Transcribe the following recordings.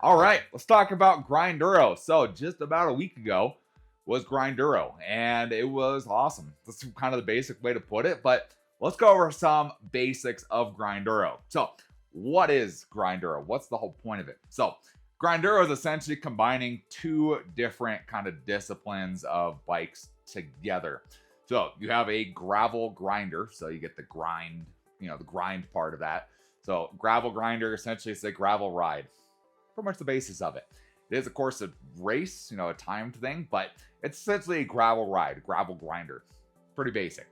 All right, let's talk about Grinduro. So just about a week ago was Grinduro, and it was awesome. That's kind of the basic way to put it, but let's go over some basics of Grinduro. So what is Grinduro? What's the whole point of it? So Grinduro is essentially combining two different kind of disciplines of bikes together. So you have a gravel grinder, so you get the grind, the grind part of that. So gravel grinder, essentially it's a gravel ride. Pretty much the basis of it. It is, of course, a race, a timed thing, but it's essentially a gravel ride, gravel grinder. Pretty basic.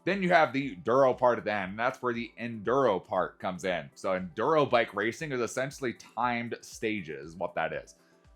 Then you have the Duro part at the end, and that's where the Enduro part comes in. So Enduro bike racing is essentially timed stages, is what that is.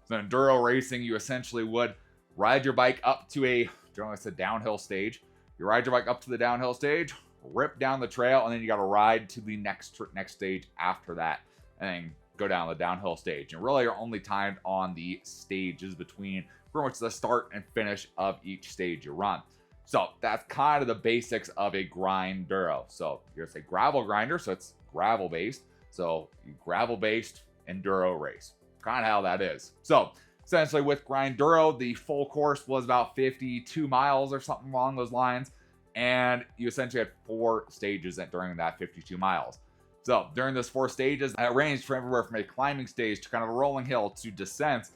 So Enduro racing, you essentially would ride your bike up to generally it's a downhill stage. You ride your bike up to the downhill stage, rip down the trail, and then you got to ride to the next stage after that, and then go down the downhill stage. And really you're only timed on the stages between pretty much the start and finish of each stage you run. So that's kind of the basics of a Grinduro. So you're a gravel grinder, so it's gravel based. So gravel based enduro race, kind of how that is. So essentially with Grinduro, the full course was about 52 miles or something along those lines. And you essentially had 4 stages during that 52 miles. So during those 4 stages, it ranged from everywhere from a climbing stage to kind of a rolling hill to descents.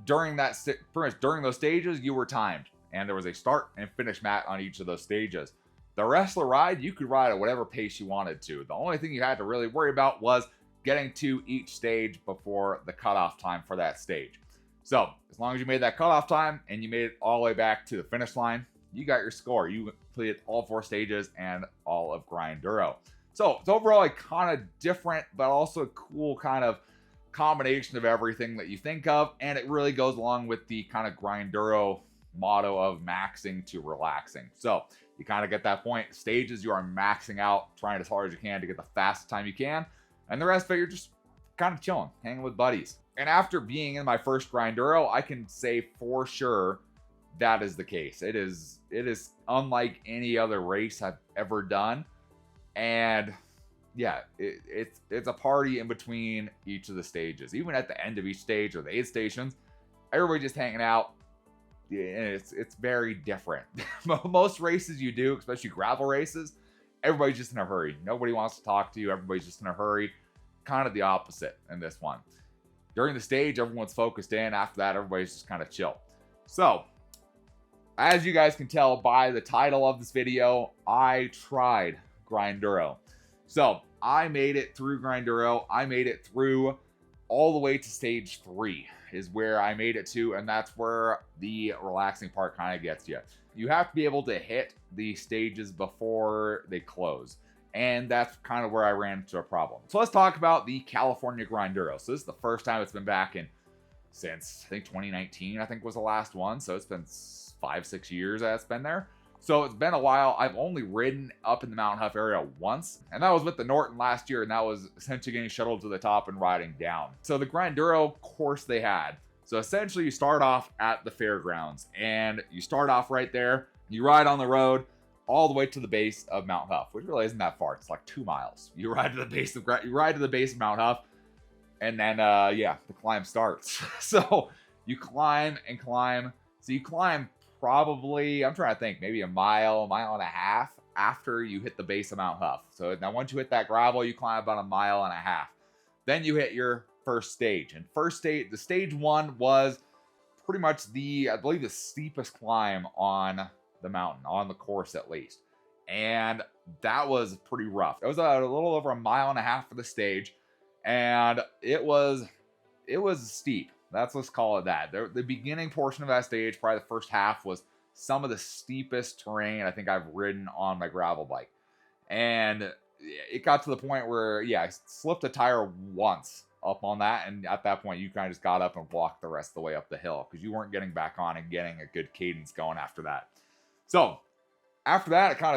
During those stages, you were timed, and there was a start and finish mat on each of those stages. The rest of the ride, you could ride at whatever pace you wanted to. The only thing you had to really worry about was getting to each stage before the cutoff time for that stage. So as long as you made that cutoff time and you made it all the way back to the finish line, you got your score. You completed all 4 stages and all of Grinduro. So it's overall a kind of different, but also a cool kind of combination of everything that you think of. And it really goes along with the kind of Grinduro motto of maxing to relaxing. So you kind of get that point. Stages, you are maxing out, trying as hard as you can to get the fastest time you can. And the rest of it, you're just kind of chilling, hanging with buddies. And after being in my first Grinduro, I can say for sure that is the case. It is unlike any other race I've ever done. And yeah, it's a party in between each of the stages. Even at the end of each stage or the 8 stations, everybody just hanging out. And it's very different. Most races you do, especially gravel races, everybody's just in a hurry. Nobody wants to talk to you. Everybody's just in a hurry. Kind of the opposite in this one. During the stage, everyone's focused in. After that, everybody's just kind of chill. So as you guys can tell by the title of this video, I tried Grinduro. So I made it through Grinduro. I made it through all the way to stage 3 is where I made it to, and that's where the relaxing part kind of gets you. You have to be able to hit the stages before they close, and that's kind of where I ran into a problem. So let's talk about the California Grinduro. So this is the first time it's been back since I think 2019, I think was the last one. So it's been 5-6 years that it's been there. So it's been a while. I've only ridden up in the Mountain Huff area once, and that was with the Norton last year, and that was essentially getting shuttled to the top and riding down. So the Grinduro course they had. So essentially you start off at the fairgrounds, and you start off right there. You ride on the road all the way to the base of Mount Huff, which really isn't that far. It's like 2 miles. You ride to the base of Mount Huff, and then the climb starts. So you climb and climb. So you climb probably, I'm trying to think, maybe a mile and a half after you hit the base of Mount Huff. So now once you hit that gravel, you climb about a mile and a half. Then you hit your first stage. And the stage 1 was pretty much I believe the steepest climb on the mountain, on the course at least. And that was pretty rough. It was a little over a mile and a half for the stage. And it was steep. Let's call it that. The beginning portion of that stage, probably the first half, was some of the steepest terrain I think I've ridden on my gravel bike. And it got to the point where, I slipped a tire once up on that. And at that point, you kind of just got up and walked the rest of the way up the hill because you weren't getting back on and getting a good cadence going after that. So after that, it kind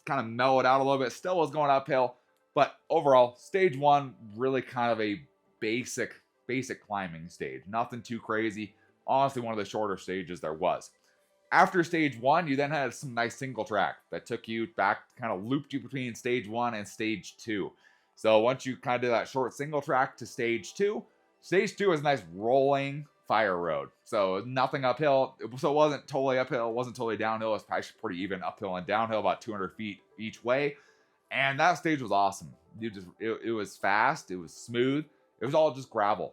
of mellowed out a little bit. Still was going uphill. But overall, stage 1, really kind of a basic climbing stage. Nothing too crazy. Honestly, one of the shorter stages there was. After stage 1, you then had some nice single track that took you back, kind of looped you between stage 1 and stage 2. So once you kind of did that short single track to stage 2, Stage 2 was a nice rolling fire road. So nothing uphill. So it wasn't totally uphill. It wasn't totally downhill. It was actually pretty even uphill and downhill, about 200 feet each way. And that stage was awesome. It was fast. It was smooth. It was all just gravel.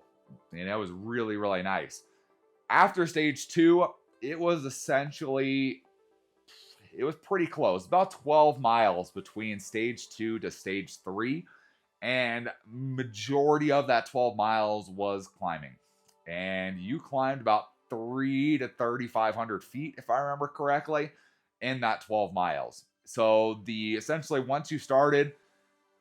And it was really, really nice. After stage 2, it was essentially, it was pretty close. About 12 miles between stage 2 to stage 3. And majority of that 12 miles was climbing. And you climbed about 3 to 3,500 feet, if I remember correctly, in that 12 miles. So essentially once you started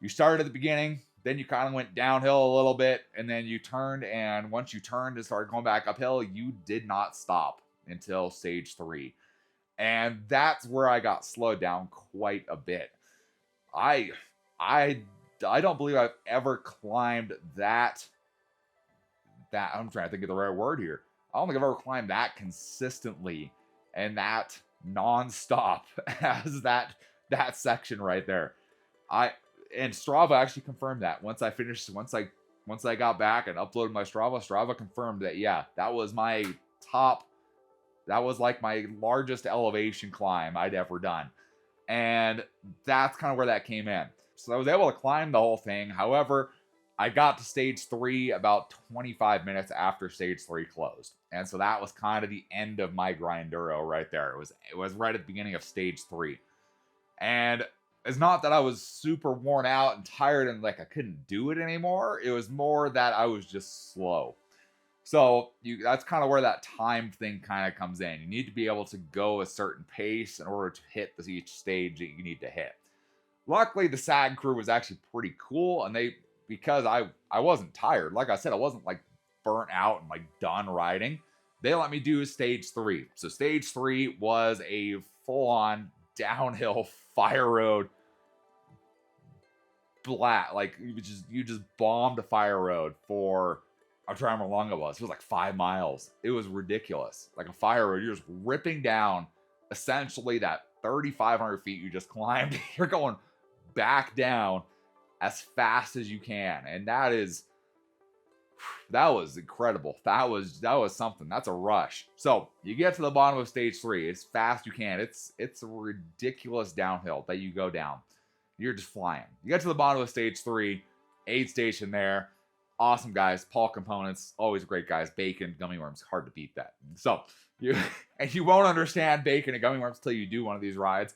at the beginning, then you kind of went downhill a little bit, and then you turned, and once you turned and started going back uphill, you did not stop until stage 3. And that's where I got slowed down quite a bit. I don't believe I've ever climbed that I'm trying to think of the right word here. I don't think I've ever climbed that consistently and that nonstop as that section right there. And Strava actually confirmed that once I got back and uploaded my Strava confirmed that, yeah, that was like my largest elevation climb I'd ever done. And that's kind of where that came in. So I was able to climb the whole thing. However, I got to stage 3 about 25 minutes after stage 3 closed. And so that was kind of the end of my Grinduro right there. It was right at the beginning of stage 3. And it's not that I was super worn out and tired and like I couldn't do it anymore. It was more that I was just slow. So that's kind of where that time thing kind of comes in. You need to be able to go a certain pace in order to hit each stage that you need to hit. Luckily, the SAG crew was actually pretty cool, and because I wasn't tired. Like I said, I wasn't like burnt out and like done riding. They let me do stage 3. So stage 3 was a full-on downhill fire road. Like you just bombed a fire road for, I'm trying to remember how long it was. It was like 5 miles. It was ridiculous. Like a fire road, you're just ripping down essentially that 3,500 feet you just climbed. You're going back down as fast as you can, and that was incredible. That was something. That's a rush. So you get to the bottom of stage 3 as fast as you can. It's a ridiculous downhill that you go down. You're just flying. You get to the bottom of stage 3, aid station there. Awesome guys, Paul Components, always great guys. Bacon, gummy worms, hard to beat that. So you won't understand bacon and gummy worms until you do one of these rides.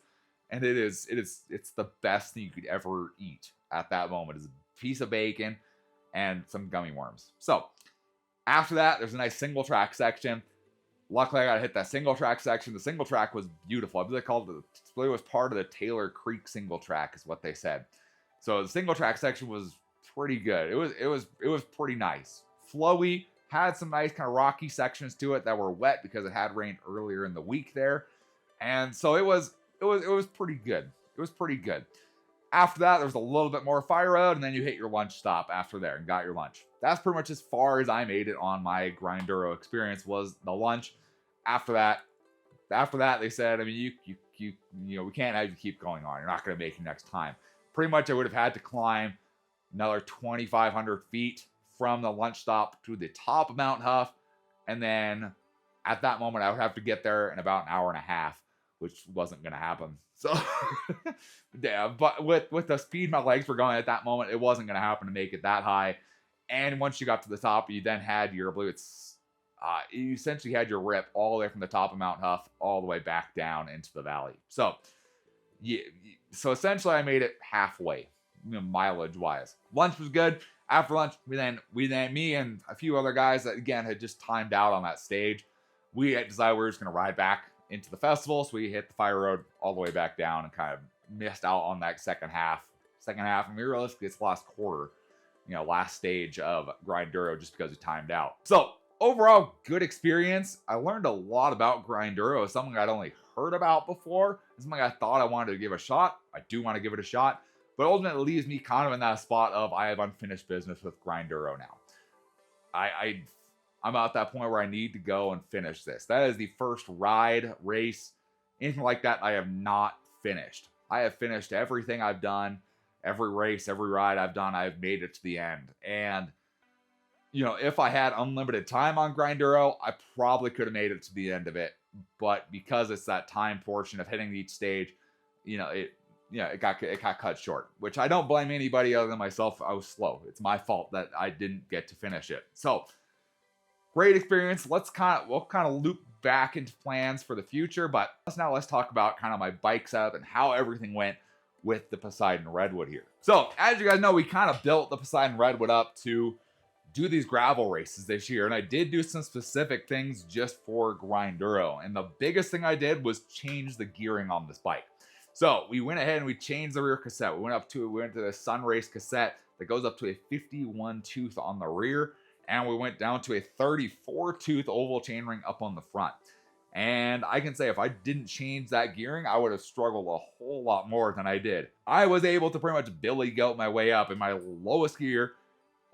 And it's the best thing you could ever eat at that moment is a piece of bacon and some gummy worms. So after that, there's a nice single track section. Luckily, I got to hit that single track section. The single track was beautiful. I believe it was part of the Taylor Creek single track is what they said. So the single track section was pretty good. It was pretty nice. Flowy, had some nice kind of rocky sections to it that were wet because it had rained earlier in the week there. And so it was pretty good. It was pretty good. After that, there was a little bit more fire road, and then you hit your lunch stop after there and got your lunch. That's pretty much as far as I made it on my Grinduro experience was the lunch. After that, they said, I mean, we can't have you keep going on. You're not going to make it next time. Pretty much, I would have had to climb another 2,500 feet from the lunch stop to the top of Mount Huff, and then at that moment, I would have to get there in about an hour and a half, which wasn't going to happen. So, yeah, but with the speed my legs were going at that moment, it wasn't going to happen to make it that high. And once you got to the top, you then had you essentially had your rip all the way from the top of Mount Huff all the way back down into the valley. So, so essentially I made it halfway, mileage wise. Lunch was good. After lunch, me and a few other guys that again had just timed out on that stage, we had decided we were just going to ride back into the festival. So we hit the fire road all the way back down and kind of missed out on that second half. And realistically, it's the last quarter, last stage of Grinduro just because we timed out. So overall, good experience. I learned a lot about Grinduro, something I'd only heard about before. It's something I thought I wanted to give a shot. I do want to give it a shot, but ultimately it leaves me kind of in that spot of I have unfinished business with Grinduro now. I'm at that point where I need to go and finish this. That is the first ride, race, anything like that I have not finished. I have finished everything I've done, every race, every ride I've done, I've made it to the end. And, You know, if I had unlimited time on Grinduro, I probably could have made it to the end of it. But because it's that time portion of hitting each stage, you know, it got cut short, which I don't blame anybody other than myself. I was slow. It's my fault that I didn't get to finish it. So great experience. We'll kind of loop back into plans for the future, but let's talk about kind of my bike setup and how everything went with the Poseidon Redwood here. So as you guys know, we kind of built the Poseidon Redwood up to do these gravel races this year, and I did do some specific things just for Grinduro, and the biggest thing I did was change the gearing on this bike. So we went ahead and we changed the rear cassette. We went to the Sunrace cassette that goes up to a 51 tooth on the rear, and we went down to a 34 tooth oval chainring up on the front. And I can say if I didn't change that gearing, I would have struggled a whole lot more than I did. I was able to pretty much billy goat my way up in my lowest gear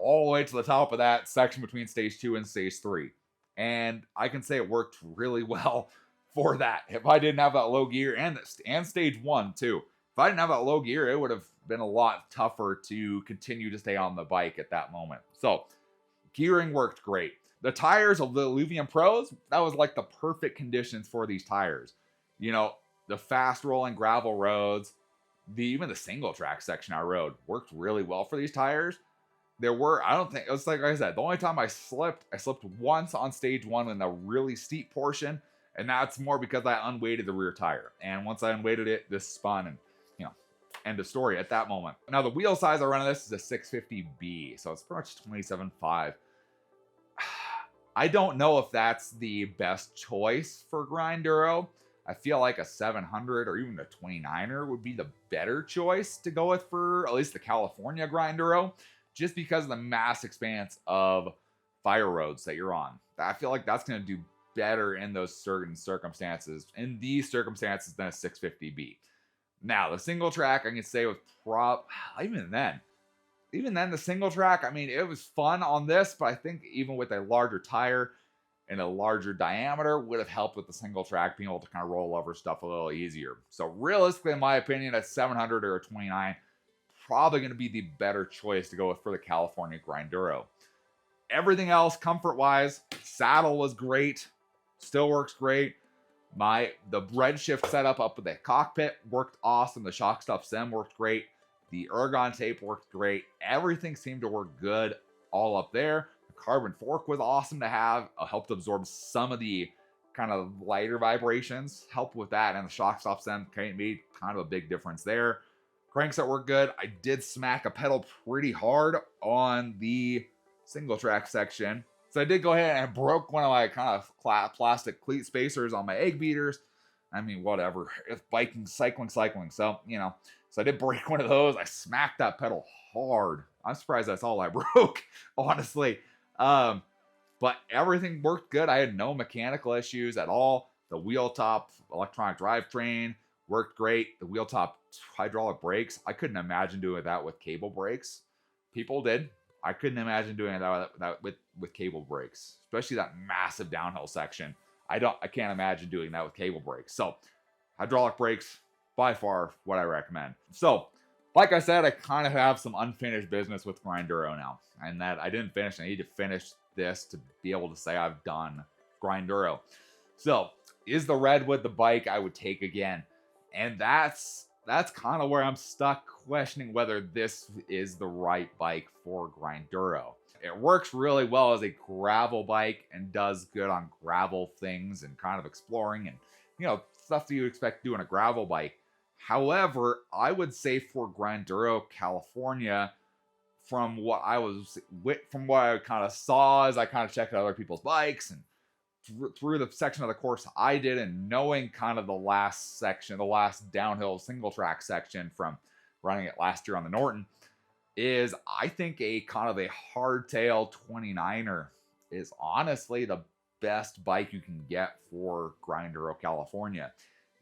all the way to the top of that section between stage 2 and stage 3. And I can say it worked really well for that. If I didn't have that low gear, and stage 1 too, if I didn't have that low gear, it would have been a lot tougher to continue to stay on the bike at that moment. So gearing worked great. The tires of the Illuvium Pros, that was like the perfect conditions for these tires. You know, the fast rolling gravel roads, even the single track section I rode worked really well for these tires. I don't think, it was like I said, the only time I slipped once on stage 1 in the really steep portion, and that's more because I unweighted the rear tire. And once I unweighted it, this spun, and, you know, end of story at that moment. Now, the wheel size I run on this is a 650B, so it's pretty much 27.5. I don't know if that's the best choice for Grinduro. I feel like a 700 or even a 29er would be the better choice to go with for at least the California Grinduro, just because of the mass expanse of fire roads that you're on. I feel like that's going to do better in those certain circumstances, in these circumstances, than a 650B. Now, the single track, I can say with even then, the single track, I mean, it was fun on this, but I think even with a larger tire and a larger diameter would have helped with the single track, being able to kind of roll over stuff a little easier. So realistically, in my opinion, a 700 or a 29, probably going to be the better choice to go with for the California Grinduro. Everything else, comfort-wise, saddle was great, still works great. The Redshift setup up with the cockpit worked awesome. The shock stuff sim worked great. The ergon tape worked great. Everything seemed to work good all up there. The carbon fork was awesome to have. It helped absorb some of the kind of lighter vibrations. Helped with that. And the shock stop sim made kind of a big difference there. Crankset worked good. I did smack a pedal pretty hard on the single track section. So I did go ahead and broke one of my kind of plastic cleat spacers on my egg beaters. I mean, whatever. It's biking, cycling. So, you know. So I did break one of those. I smacked that pedal hard. I'm surprised that's all I broke, honestly. But everything worked good. I had no mechanical issues at all. The wheel top electronic drivetrain worked great. The wheel top hydraulic brakes, I couldn't imagine doing that with cable brakes. People did. I couldn't imagine doing that with cable brakes, especially that massive downhill section. I can't imagine doing that with cable brakes. So hydraulic brakes, by far what I recommend. So, like I said, I kind of have some unfinished business with Grinduro now, and that I didn't finish. I need to finish this to be able to say I've done Grinduro. So, is the Redwood the bike I would take again? And that's kind of where I'm stuck, questioning whether this is the right bike for Grinduro. It works really well as a gravel bike and does good on gravel things and kind of exploring and, you know, stuff that you expect to do on a gravel bike. However, I would say for Grinduro California, from what I kind of saw as I kind of checked out other people's bikes and through the section of the course I did, and knowing kind of the last section, the last downhill single track section from running it last year on the Norton, is I think a kind of a hardtail 29er is honestly the best bike you can get for Grinduro California.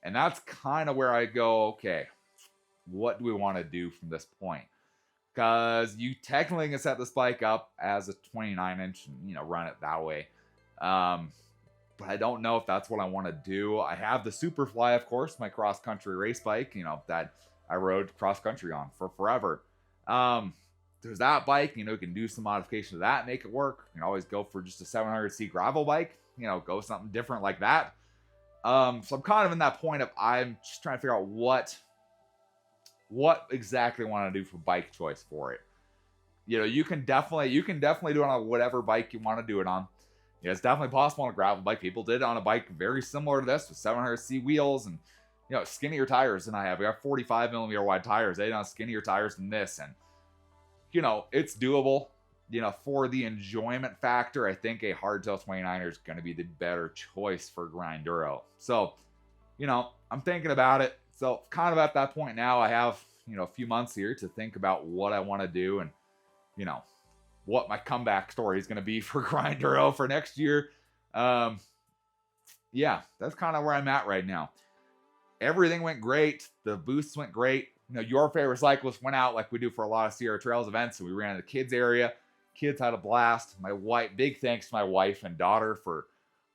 And that's kind of where I go, okay, what do we want to do from this point? Because you technically can set this bike up as a 29-inch and, you know, run it that way. But I don't know if that's what I want to do. I have the Superfly, of course, my cross-country race bike, you know, that I rode cross-country on for forever. there's that bike. You know, you can do some modification to that, make it work. You can always go for just a 700C gravel bike. You know, go something different like that. So I'm kind of in that point of I'm just trying to figure out what exactly I want to do for bike choice for it. You know, you can definitely do it on whatever bike you want to do it on. Yeah, it's definitely possible on a gravel bike. People did it on a bike very similar to this with 700C wheels and, you know, skinnier tires than I have. We got 45mm wide tires. They don't have skinnier tires than this. And, you know, it's doable. You know, for the enjoyment factor, I think a hardtail 29er is going to be the better choice for Grinduro. So, you know, I'm thinking about it. So kind of at that point now, I have, you know, a few months here to think about what I want to do and, you know, what my comeback story is going to be for Grinduro for next year. Yeah, that's kind of where I'm at right now. Everything went great. The boosts went great. You know, your favorite cyclist went out like we do for a lot of Sierra Trails events. And we ran in the kids area. Kids had a blast. My wife, big thanks to my wife and daughter for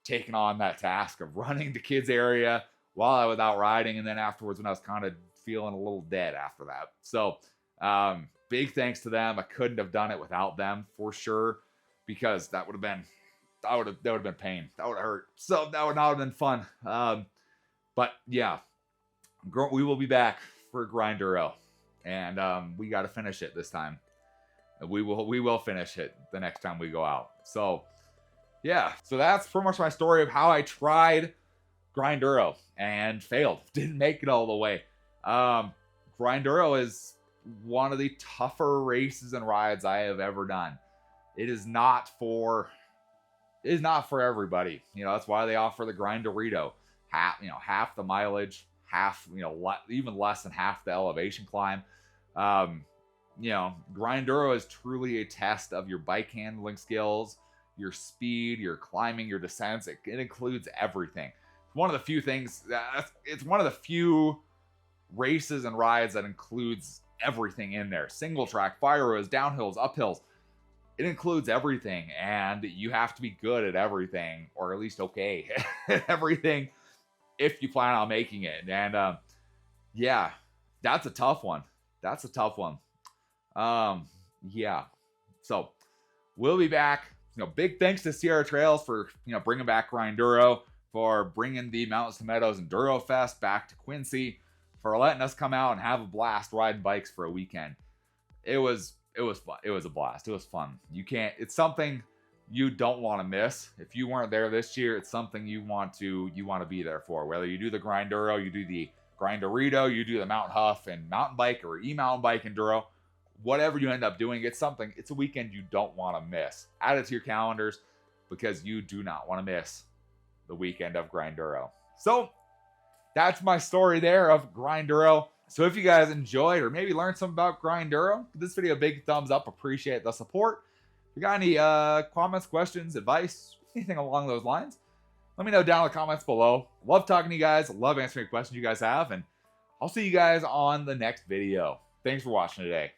taking on that task of running the kids area while I was out riding. And then afterwards, when I was kind of feeling a little dead after that. So, big thanks to them. I couldn't have done it without them for sure, because that would have been pain. That would have hurt. So that would not have been fun. But yeah, we will be back for Grinduro, and we got to finish it this time. We will finish it the next time we go out. So yeah, so that's pretty much my story of how I tried Grinduro and failed. Didn't make it all the way. Grinduro is one of the tougher races and rides I have ever done. It is not for everybody. You know, that's why they offer the Grindorito. Half the mileage, even less than half the elevation climb. You know, Grinduro is truly a test of your bike handling skills, your speed, your climbing, your descents. It includes everything. It's one of the few things. It's one of the few races and rides that includes everything in there. Single track, fire roads, downhills, uphills. It includes everything, and you have to be good at everything, or at least okay at everything if you plan on making it. And yeah, that's a tough one. Yeah. So we'll be back. You know, big thanks to Sierra Trails for, you know, bringing back Grinduro, for bringing the Mountains to Meadows Endurofest back to Quincy, for letting us come out and have a blast riding bikes for a weekend. It was fun. It was a blast. It was fun. It's something you don't want to miss. If you weren't there this year, it's something you want to be there for. Whether you do the Grinduro, you do the Grindorito, you do the Mountain Huff and mountain bike or e-mountain bike enduro, whatever you end up doing, it's a weekend you don't want to miss. Add it to your calendars, because you do not want to miss the weekend of Grinduro. So that's my story there of Grinduro. So if you guys enjoyed or maybe learned something about Grinduro, give this video a big thumbs up. Appreciate the support. If you got any comments, questions, advice, anything along those lines, let me know down in the comments below. Love talking to you guys. Love answering questions you guys have. And I'll see you guys on the next video. Thanks for watching today.